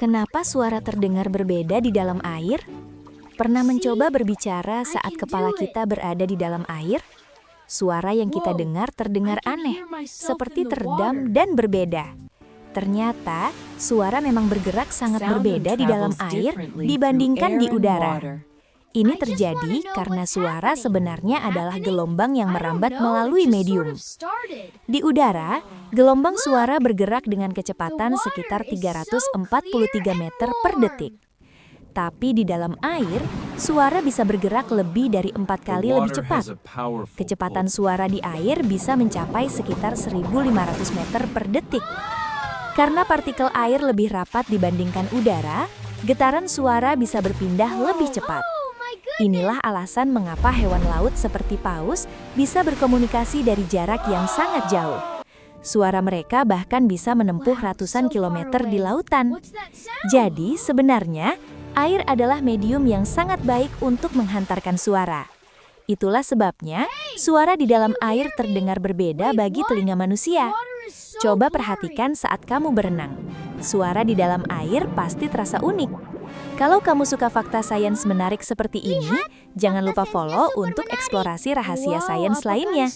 Kenapa suara terdengar berbeda di dalam air? Pernah mencoba berbicara saat kepala kita berada di dalam air? Suara yang kita dengar terdengar aneh, seperti teredam dan berbeda. Ternyata, suara memang bergerak sangat berbeda di dalam air dibandingkan di udara. Ini terjadi karena suara sebenarnya adalah gelombang yang merambat melalui medium. Di udara, gelombang suara bergerak dengan kecepatan sekitar 343 meter per detik. Tapi di dalam air, suara bisa bergerak lebih dari 4 kali lebih cepat. Kecepatan suara di air bisa mencapai sekitar 1.500 meter per detik. Karena partikel air lebih rapat dibandingkan udara, getaran suara bisa berpindah lebih cepat. Inilah alasan mengapa hewan laut seperti paus bisa berkomunikasi dari jarak yang sangat jauh. Suara mereka bahkan bisa menempuh ratusan kilometer di lautan. Jadi, sebenarnya, air adalah medium yang sangat baik untuk menghantarkan suara. Itulah sebabnya, suara di dalam air terdengar berbeda bagi telinga manusia. Coba perhatikan saat kamu berenang. Suara di dalam air pasti terasa unik. Kalau kamu suka fakta sains menarik seperti ini, jangan lupa follow untuk eksplorasi rahasia sains lainnya.